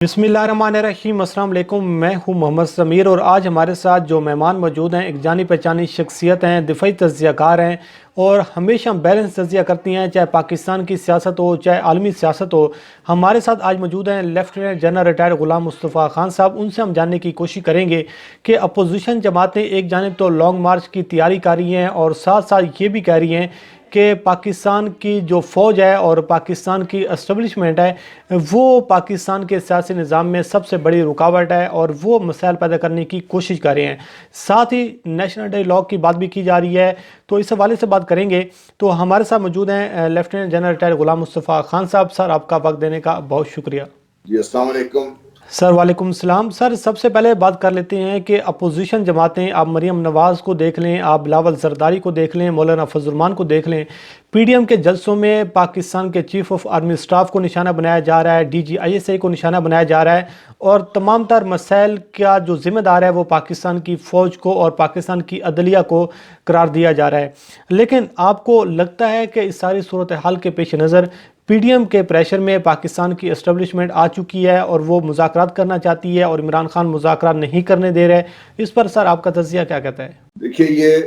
बिस्मिल्लाहिर्रहमानिर्रहीम। अस्सलाम वालेकुम। मैं हूं मोहम्मद समीर और आज हमारे साथ जो मेहमान मौजूद हैं एक जानी पहचानी शख्सियत हैं, दिफाई तज्ज़ियाकार हैं और हमेशा बैलेंस तज्ज़िया करती हैं, चाहे पाकिस्तान की सियासत हो चाहे आलमी सियासत हो। हमारे साथ आज मौजूद हैं लेफ्टिनेंट जनरल रिटायर्ड ग़ुलाम मुस्तफ़ा खान साहब। उनसे हम जानने की कोशिश करेंगे कि अपोजिशन जमातें एक जानिब तो लॉन्ग मार्च की तैयारी कर रही हैं और साथ साथ ये भी कह रही हैं कि पाकिस्तान की जो फ़ौज है और पाकिस्तान की एस्टेब्लिशमेंट है वो पाकिस्तान के सियासी निज़ाम में सबसे बड़ी रुकावट है और वो मसाइल पैदा करने की कोशिश कर रहे हैं। साथ ही नेशनल डायलॉग की बात भी की जा रही है, तो इस हवाले से बात करेंगे। तो हमारे साथ मौजूद हैं लेफ्टिनेंट जनरल रिटायर्ड ग़ुलाम मुस्तफ़ा खान साहब। सर, आपका वक्त देने का बहुत शुक्रिया। जी अस्सलाम वालेकुम। सर वालेकुम सलाम। सर, सबसे पहले बात कर लेते हैं कि अपोजिशन जमातें, आप मरीम नवाज़ को देख लें, आप बिलावल ज़रदारी को देख लें, मौलाना फजलरहमान को देख लें, पीडीएम के जलसों में पाकिस्तान के चीफ ऑफ आर्मी स्टाफ को निशाना बनाया जा रहा है, डीजीआईएसआई को निशाना बनाया जा रहा है और तमाम तर मसाइल का जो ज़िम्मेदार है वो पाकिस्तान की फ़ौज को और पाकिस्तान की अदलिया को करार दिया जा रहा है। लेकिन आपको लगता है कि इस सारी सूरत हाल के पेश नज़र पीडीएम के प्रेशर में पाकिस्तान की एस्टेब्लिशमेंट आ चुकी है और वो मुज़ाकरात करना चाहती है और इमरान खान मुज़ाकरात नहीं करने दे रहे? इस पर सर आपका तज़किया क्या कहता है? देखिए, ये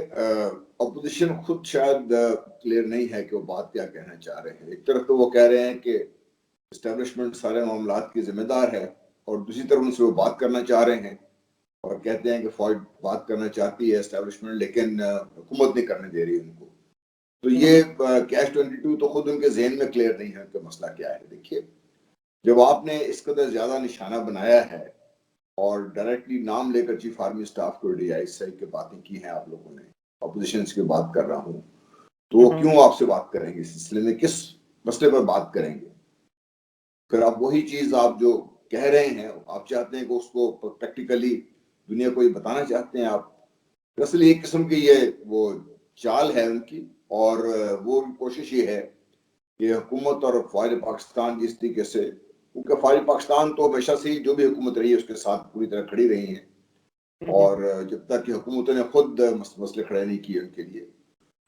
अपोजिशन खुद शायद क्लियर नहीं है कि वो बात क्या कहना चाह रहे हैं। एक तरफ तो वो कह रहे हैं कि एस्टेब्लिशमेंट सारे मामलात की जिम्मेदार है और दूसरी तरफ उनसे वो बात करना चाह रहे हैं और कहते हैं कि फौज बात करना चाहती है एस्टेब्लिशमेंट, लेकिन हुकूमत नहीं करने दे रही उनको। तो ये कैश 22 तो खुद उनके जहन में क्लियर नहीं है कि मसला क्या है। देखिए, जब आपने इस कदर ज्यादा निशाना बनाया है और डायरेक्टली नाम लेकर चीफ आर्मी स्टाफ को डीआईएसआई की बातें की हैं आप लोगों ने, अपोजिशन की बात कर रहा हूँ, तो वो क्यों आपसे बात करेंगे इस सिलसिले में, किस मसले पर बात करेंगे? फिर आप वही चीज आप जो कह रहे हैं, आप चाहते हैं कि उसको प्रैक्टिकली दुनिया को ये बताना चाहते हैं आप। दरअसल एक किस्म की ये वो चाल है उनकी और वो कोशिश ये है कि हुकूमत और फौज पाकिस्तान जिस तरीके से, क्योंकि फौज पाकिस्तान तो हमेशा से ही जो भी हुकूमत रही है उसके साथ पूरी तरह खड़ी रही है और जब तक कि हुकूमतों ने खुद मसले खड़े नहीं किए उनके लिए,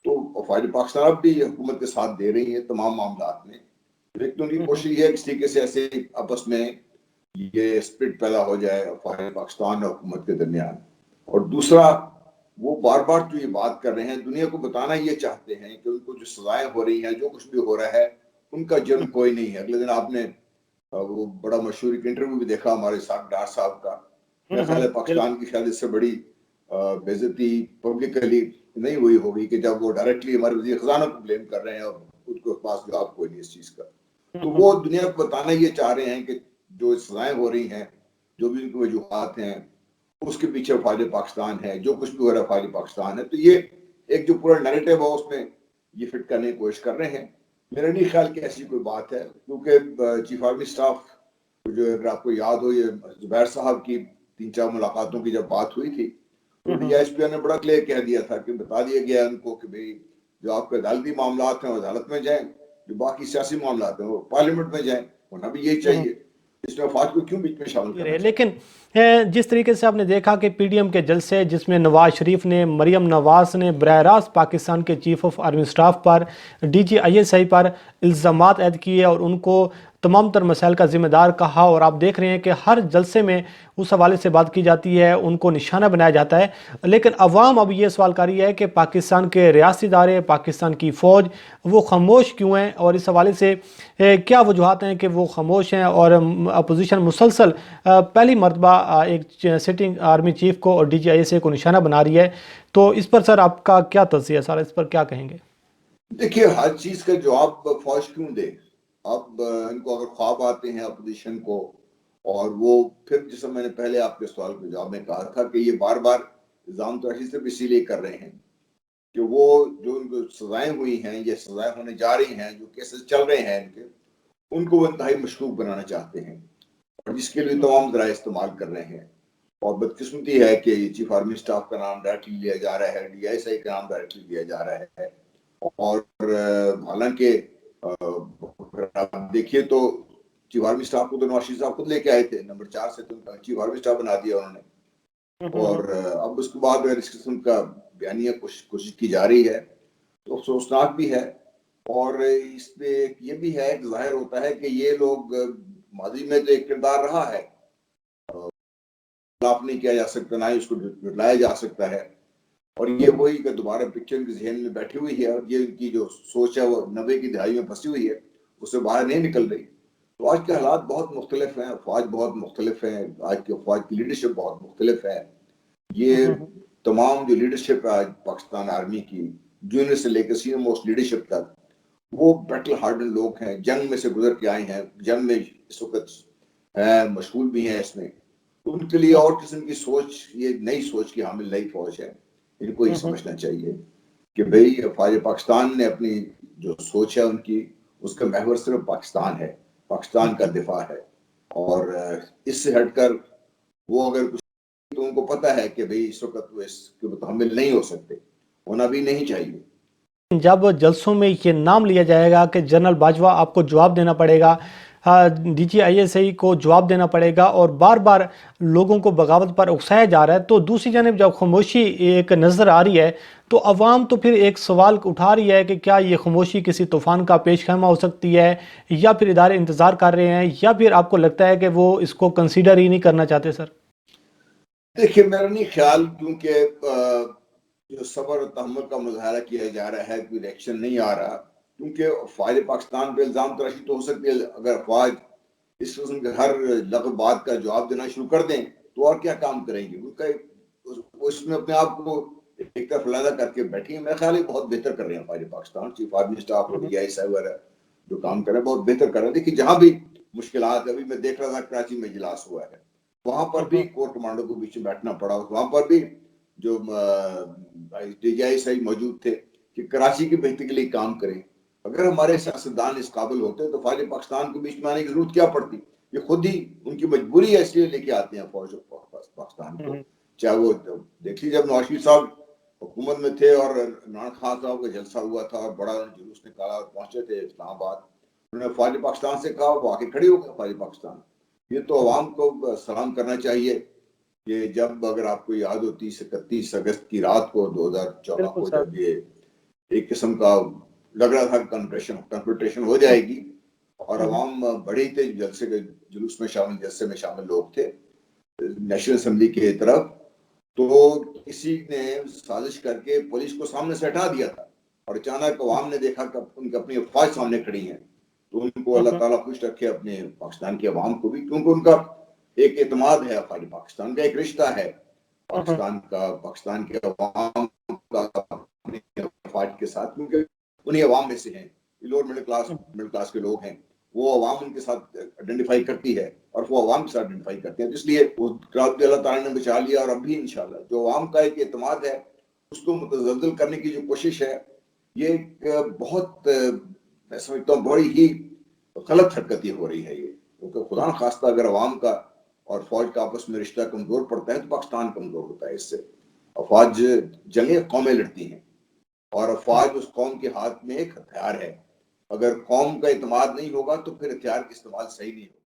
तो फौज पाकिस्तान अब भी हुकूमत के साथ दे रही है तमाम मामलात में। लेकिन उनकी कोशिश ये है किस तरीके से ऐसे आपस में ये स्प्लिट पैदा हो जाए फौज पाकिस्तान और हुकूमत के दरमियान। और दूसरा, वो बार बार जो ये बात कर रहे हैं, दुनिया को बताना ये चाहते हैं कि उनको जो सजाएं हो रही हैं, जो कुछ भी हो रहा है, उनका जुर्म कोई नहीं है। अगले दिन आपने वो बड़ा मशहूर एक इंटरव्यू भी देखा हमारे साथ डार साहब का। मेरे ख्याल है पाकिस्तान की शायद इससे बड़ी बेइज्जती पब्लिकली नहीं हुई होगी कि जब वो डायरेक्टली हमारे वजीर खजाना को ब्लेम कर रहे हैं और उनके पास जवाब कोई नहीं इस चीज का। तो वो दुनिया को बताना ये चाह रहे हैं कि जो सजाएं हो रही हैं, जो भी उनकी वजूहात हैं, उसके पीछे फौज पाकिस्तान है, जो कुछ भी हो रहा है फौज पाकिस्तान है। तो ये एक जो पूरा नैरेटिव है उसमें ये फिट करने की कोशिश कर रहे हैं। मेरा नहीं ख्याल कि ऐसी कोई बात है, क्योंकि चीफ आर्मी स्टाफ जो, अगर आपको याद हो, ये जुबैर साहब की 3-4 मुलाकातों की जब बात हुई थी, तो डीएसपी ने बड़ा क्लियर कह दिया था कि बता दिया गया उनको कि भाई जो आपके अदालती मामलात हैं वो अदालत में जाएं, जो बाकी सियासी मामलात हैं वो पार्लियामेंट में जाएं। होना भी यही चाहिए, इसमें फौज को क्यों बीच में शामिल करना चाहिए? लेकिन जिस तरीके से आपने देखा कि पीडीएम के जलसे जिसमें नवाज शरीफ ने, मरियम नवाज ने बरह रास्त पाकिस्तान के चीफ ऑफ आर्मी स्टाफ पर, डीजीआईएसआई पर इल्ज़ामात ऐड किए और उनको तमाम तर मसाइल का ज़िम्मेदार कहा और आप देख रहे हैं कि हर जलसे में उस हवाले से बात की जाती है, उनको निशाना बनाया जाता है। लेकिन अवाम अब ये सवाल कर रही है कि पाकिस्तान के रियासी इदारे, पाकिस्तान की फ़ौज वो खामोश क्यों हैं और इस हवाले से क्या वजूहत हैं कि वो खामोश हैं और अपोजिशन मुसलसल पहली मरतबा एक सिटिंग आर्मी चीफ को और डीजीआईएसआई को निशाना बना रही है। तो इस पर सर आपका क्या तज़किया है, सर इस पर क्या कहेंगे? देखिए, हर चीज का जवाब फौज क्यों दे? अब इनको अगर ख्वाब आते हैं अपोजिशन को, और वो फिर जैसे मैंने पहले आपके सवाल के जवाब में कहा था कि ये बार बार इल्जाम तराशी सिर्फ इसीलिए कर रहे हैं कि वो जो उनको सजाएं हुई हैं, ये सजाएं होने जा रही हैं, जो केसेस चल रहे हैं इनके, उनको वो इंतहाई मशकूक बनाना चाहते हैं और जिसके लिए तमाम जराए इस्तेमाल कर रहे हैं। और बदकिस्मती है कि चीफ आर्मी स्टाफ का नाम डायरेक्टली लिया जा रहा है, डीआईएसआई का नाम डायरेक्टली लिया जा रहा है। और हालांकि आप देखिए तो चीफ आर्मी स्टाफ को तो नवाज शरीफ साहब खुद लेके आए थे, नंबर 4 से तो चीफ आर्मी स्टाफ बना दिया उन्होंने। और अब उसके बाद इस किस्म का बयानिया कोशिश की जा रही है, तो अफसोसनाक भी है। और इसमें ये भी है, जाहिर होता है कि ये लोग माजी में तो एक किरदार रहा है, खिलाफ नहीं किया जा सकता, ना ही उसको झुटलाया जा सकता है। और ये वही कि दोबारा पिक्चर के जहन में बैठी हुई है, और ये इनकी जो सोच है वो 90 की दहाई में फंसी हुई है, उससे बाहर नहीं निकल रही। तो आज के हालात बहुत मुख्तलिफ हैं, अफवाज बहुत मुख्तलिफ हैं, आज की अफवाज की लीडरशिप बहुत मुख्तलिफ है। ये तमाम जो लीडरशिप है आज पाकिस्तान आर्मी की, जूनियर से लेकर सीनियर मोस्ट लीडरशिप तक, वो बैटल हार्डन लोग हैं, जंग में से गुजर के आए हैं, जंग में इस वक्त मशगूल भी हैं इसमें। उनके लिए और किस्म की सोच, ये नई सोच की हामिल नई फौज है। इनको ये समझना चाहिए कि भाई फौज पाकिस्तान ने अपनी जो सोच है उनकी, उसका महवर सिर्फ पाकिस्तान है, पाकिस्तान का दिफा है। और इससे हटकर वो अगर कुछ, तो उनको पता है कि भाई इस वक्त वो इसके मुतहम्मिल नहीं हो सकते, होना भी नहीं चाहिए। जब जलसों में ये नाम लिया जाएगा कि जनरल बाजवा आपको जवाब देना पड़ेगा, DGISI को जवाब देना पड़ेगा, और बार बार लोगों को बगावत पर उकसाया जा रहा है, तो दूसरी जानिब जब खामोशी एक नज़र आ रही है तो अवाम तो फिर एक सवाल उठा रही है कि क्या ये खामोशी किसी तूफ़ान का पेश खैमा हो सकती है, या फिर इदारे इंतज़ार कर रहे हैं, या फिर आपको लगता है कि वो इसको कंसीडर ही नहीं करना चाहते? सर देखिए, मेरा नहीं ख्याल, क्योंकि जो सब्र और तहम्मुल का मुजाहरा किया जा रहा है, कोई रिएक्शन नहीं आ रहा, क्योंकि फौज पाकिस्तान पे इल्ज़ाम तराशी तो हो सकती है। अगर फौज इस किस्म के हर लफ्ज़ बात का जवाब देना शुरू कर दें तो और क्या काम करेंगे। उनका उसमें अपने आप को एक तरफ लहदा करके बैठी है। मेरा ख्याल है बहुत बेहतर कर रहे हैं फौज पाकिस्तान, चीफ आर्मी स्टाफ और DGI वगैरह जो काम कर रहे हैं बहुत बेहतर कर रहे हैं। देखिए, जहाँ भी मुश्किलात, अभी मैं देख रहा था कराची में इजलास हुआ है, वहां पर भी कोर कमांडो को बीच में बैठना पड़ा, वहां पर भी जो DGI मौजूद थे कि कराची की बेहतरी के लिए काम करें। अगर हमारे सियासतदान इस काबिल होते तो फौज पाकिस्तान को बीच में आने की जरूरत क्या पड़ती। ये खुद ही उनकी मजबूरी है, इसलिए लेके आते हैं फौज पाकिस्तान को। चाहे वो देख लीजिए, जब नवाज शरीफ साहब हुकूमत में थे और इमरान खान साहब का जलसा हुआ था और बड़ा जुलूस निकाला और पहुंचे थे इस्लामाबाद, उन्होंने फौज पाकिस्तान से कहा, वो आके खड़ी हो गए फौज पाकिस्तान। ये तो अवाम को सलाम करना चाहिए। ये जब, अगर आपको याद हो, 30-31 अगस्त की रात को 2014 को, जब ये एक किस्म का लग रहा था कन्फ्रंटेशन हो जाएगी, और अवाम बड़े ही थे, जलसे के जुलूस में शामिल, जलसे में शामिल लोग थे नेशनल असेंबली की तरफ, तो किसी ने साजिश करके पुलिस को सामने से हटा दिया था, और अचानक अवाम ने देखा कि उनकी अपनी फौज सामने खड़ी है। तो उनको अल्लाह ताला खुश रखे, अपने पाकिस्तान की अवाम को भी, क्योंकि उनका एक एतमाद है, पाकिस्तान का एक रिश्ता है पाकिस्तान का, पाकिस्तान के अवाम का अपनी फौज के साथ, क्योंकि उन्हीं अवाम में से हैं, लोअर मिडिल क्लास के लोग हैं, वो अवाम उनके साथ आइडेंटिफाई करती है और वो अवाम के साथ आइडेंटिफाई करते हैं। तो इसलिए वो अल्लाह ताला ने बचा लिया, और अब भी इंशाल्लाह जो अवाम का एक एतमाद है उसको मुतज़ल्ज़ल करने की जो कोशिश है, ये एक बहुत, मैं समझता हूँ बड़ी ही गलत हरकत ये हो रही है ये, क्योंकि खुदा न खास्ता अगर अवाम का और फौज का आपस में रिश्ता कमजोर पड़ता है तो पाकिस्तान कमजोर होता है इससे। और फौज जंगें कौमें लड़ती हैं, और फौज उस कौम के हाथ में एक हथियार है। अगर कौम का इत्मीनान नहीं होगा तो फिर हथियार का इस्तेमाल सही नहीं होगा।